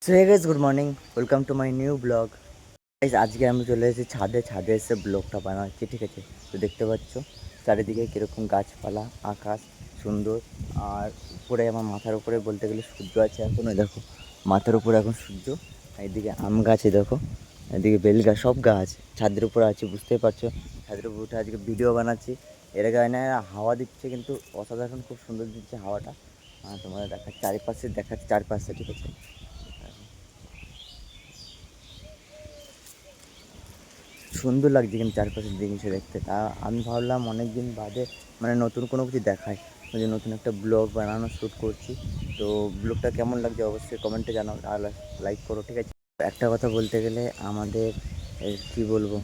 So hey guys, good morning, welcome to my new blog. Guys, আজকে আমি চলে এসেছি ছাদে এসে ব্লগটা বানাচ্ছি, ঠিক আছে? তো দেখতে পাচ্ছ চারিদিকে কীরকম গাছপালা, আকাশ সুন্দর। আর উপরে আমার মাথার উপরে বলতে গেলে সূর্য আছে এখন, ওই দেখো মাথার উপরে এখন সূর্য। এইদিকে আম গাছে দেখো, এদিকে বেল গাছ, সব গাছ ছাদের উপরে আছে, বুঝতেই পারছো। ছাদের উপরে উঠে আজকে ভিডিও বানাচ্ছি। এর গায়ে না হাওয়া দিচ্ছে, কিন্তু অসাধারণ খুব সুন্দর দিচ্ছে হাওয়াটা। তোমাদের দেখাচ্ছে চারপাশে, ঠিক আছে? সুন্দর লাগছে কিন্তু চারপাশের জিনিস দেখতে। তা আমি ভাবলাম অনেক দিন বাদে মানে নতুন কোনো কিছু দেখায়, ওই যে নতুন একটা ব্লগ বানানো শ্যুট করছি। তো ব্লগটা কেমন লাগছে অবশ্যই কমেন্টে জানাও, আর লাইক করো, ঠিক আছে? একটা কথা বলতে গেলে আমাদের কি বলবো,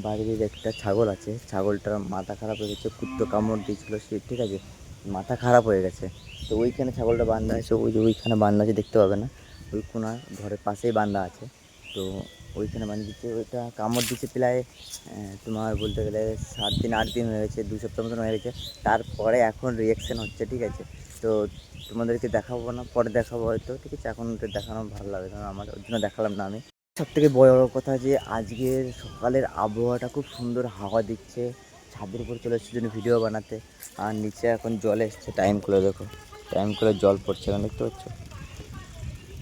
বাড়ির একটা ছাগল আছে, ছাগলটার মাথা খারাপ হয়ে গেছে, কুত্তো কামড় দিয়েছিলো সে, ঠিক আছে? মাথা খারাপ হয়ে গেছে। তো ওইখানে ছাগলটা বাঁধা আছে, ওই যে ওইখানে বাঁধা আছে, দেখতে পাবে না, ওই কোনার ঘরের পাশেই বাঁধা আছে। তো ওইখানে বাঁধা দিচ্ছে, ওইটা কামড় দিচ্ছে প্রায় তোমার বলতে গেলে 7 দিন 8 দিন হয়ে গেছে, 2 সপ্তাহ মতন হয়ে গেছে। তারপরে এখন রিয়াকশান হচ্ছে, ঠিক আছে? তো তোমাদেরকে দেখাবো না, পরে দেখাবো হয়তো, ঠিক আছে? এখন ওটা দেখানো ভালো লাগে না আমার, ওর জন্য দেখালাম না আমি। সবথেকে বড় কথা যে আজকের সকালের আবহাওয়াটা খুব সুন্দর, হাওয়া দিচ্ছে। ছাদের উপর চলে এসেছি জন্য ভিডিও বানাতে। আর নিচে এখন জল এসছে, টাইম করে দেখো, টাইম করে জল পড়ছে এখন, দেখতে পাচ্ছ?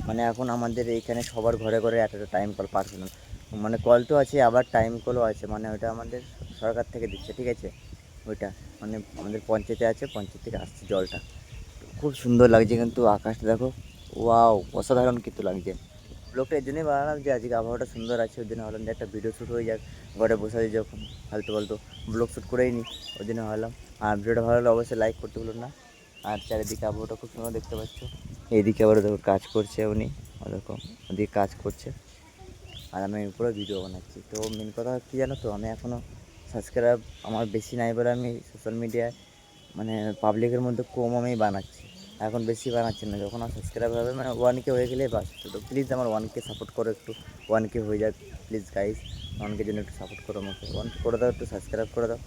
মানে এখন আমাদের এইখানে সবার ঘরে ঘরে একটা টাইম কল পার্সোনাল, মানে কল তো আছে, আবার টাইম কলও আছে, মানে ওটা আমাদের সরকার থেকে দিচ্ছে, ঠিক আছে? ওইটা মানে আমাদের পঞ্চায়েতে আছে, পঞ্চায়েত থেকে আসছে জলটা। খুব সুন্দর লাগছে কিন্তু আকাশটা দেখো, ওয়াও, অসাধারণ কিন্তু লাগছে। ব্লগটা এর জন্যই বানালাম যে আজকে আবহাওয়াটা সুন্দর আছে, ওই জন্য ভাবলাম যে একটা ভিডিও শ্যুট হয়ে যাক। ঘরে বসে আছি যখন, ফালতু ফালতু ব্লগ শ্যুট করেই নিই, ওই জন্য ভাবলাম। আর ভিডিওটা ভালো লাগলে অবশ্যই লাইক করতে ভুলো না। আর চারিদিকে আবহাওয়াটা খুব সুন্দর, দেখতে পাচ্ছ। এইদিকে আবার দেখো কাজ করছে উনি, ও দেখো ওদিকে কাজ করছে, আর আমি পুরো ভিডিও বানাচ্ছি। তো মেন কথা কী জানো তো, আমি এখনও সাবস্ক্রাইব আমার বেশি নাই বলে আমি সোশ্যাল মিডিয়ায় মানে পাবলিকের মধ্যে কম আমি বানাচ্ছি, এখন বেশি বানাচ্ছি না। যখন আমার সাবস্ক্রাইব হবে মানে 1K হয়ে গেলে বাস। তো প্লিজ আমার 1K সাপোর্ট করো একটু, 1K হয়ে যাক প্লিজ গাইস। 1K জন্য একটু সাপোর্ট করো আমাকে, 1K করে দাও, একটু সাবস্ক্রাইব করে দাও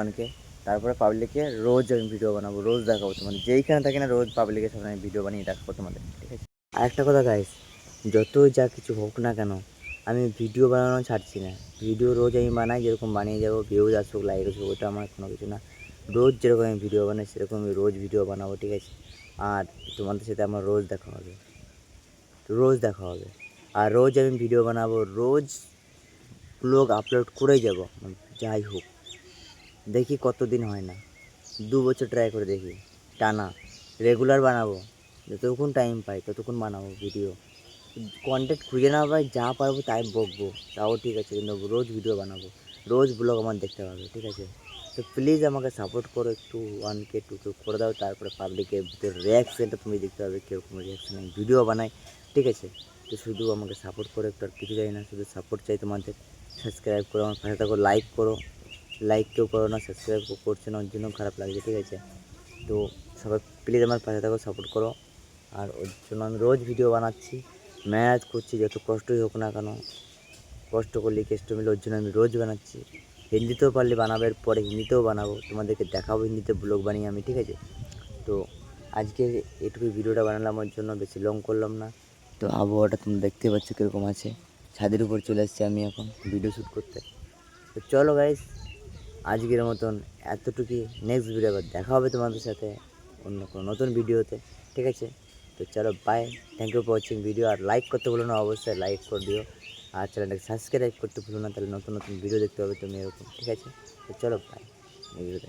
1K। তারপরে পাবলিকে রোজ আমি ভিডিও বানাবো, রোজ দেখাবো তোমাদের, যেইখানে থাকি না রোজ পাবলিকের সামনে আমি ভিডিও বানিয়ে দেখাবো তোমাদের, ঠিক আছে? আর একটা কথা গাইস, যতই যা কিছু হোক না কেন, আমি ভিডিও বানানো ছাড়ছি না। ভিডিও রোজ আমি বানাই, যেরকম বানিয়ে যাবো, ভিউজ আসুক, লাইক আসুক, ওটা আমার কোনো কিছু না। রোজ যেরকম আমি ভিডিও বানাই সেরকম আমি রোজ ভিডিও বানাবো, ঠিক আছে? আর তোমাদের সাথে আমার রোজ দেখা হবে, রোজ দেখা হবে। আর রোজ আমি ভিডিও বানাবো, রোজ ব্লগ আপলোড করেই যাবো, যাই হোক। দেখি কতদিন হয় না, 2 বছর ট্রাই করে দেখি টানা, রেগুলার বানাবো, যতক্ষণ টাইম পাই ততক্ষণ বানাবো ভিডিও। কন্টেন্ট খুঁজে না পাই, যা পারবো তাই বকবো, তাও ঠিক আছে, কিন্তু রোজ ভিডিও বানাবো, রোজ ব্লগ আমার দেখতে পাবে, ঠিক আছে? তো প্লিজ আমাকে সাপোর্ট করো একটু, 1K 2K করে দাও। তারপরে পাবলিকের ভিতরে রিয়াকশানটা তুমি দেখতে পাবে, কীরকম রিয়াকশান আমি ভিডিও বানাই, ঠিক আছে? তো শুধু আমাকে সাপোর্ট করো একটু, আর কিছু চাই না, শুধু সাপোর্ট চাই তোমাদের। সাবস্ক্রাইব করো, আমার পাশে থাকো, লাইক করো। লাইক কেউ করো না, সাবস্ক্রাইব করছে না, ওর জন্য খারাপ লাগছে, ঠিক আছে? তো সবাই প্লিজ আমার পাশে থাকো, সাপোর্ট করো। আর ওর জন্য আমি রোজ ভিডিও বানাচ্ছি, মেহনত করছি, যত কষ্টই হোক না কেন, কষ্ট করলে কেষ্ট মিলে, ওর জন্য আমি রোজ বানাচ্ছি। হিন্দিতেও পারলে বানাবো, এর পরে হিন্দিতেও বানাবো, তোমাদেরকে দেখাবো হিন্দিতে ব্লগ বানিয়ে আমি, ঠিক আছে? তো আজকে এটুকুই ভিডিওটা বানালাম, ওর জন্য বেশি লং করলাম না। তো আবহাওয়াটা তুমি দেখতে পাচ্ছ কীরকম আছে, ছাদের উপর চলে এসেছি আমি এখন ভিডিও শ্যুট করতে। তো চলো গাইস, আজকের মতন এতটুকুই। নেক্সট ভিডিও আবার দেখা হবে তোমাদের সাথে অন্য কোনো নতুন ভিডিওতে, ঠিক আছে? তো চলো bye, thank you for watching video. আর লাইক করতে ভুলো না, অবশ্যই লাইক করে দিও। আর চ্যানেলটাকে সাবস্ক্রাইব করতে ভুলো না, তাহলে নতুন নতুন ভিডিও দেখতে হবে তুমি এরকম, ঠিক আছে? তো চলো বাই, ভিডিও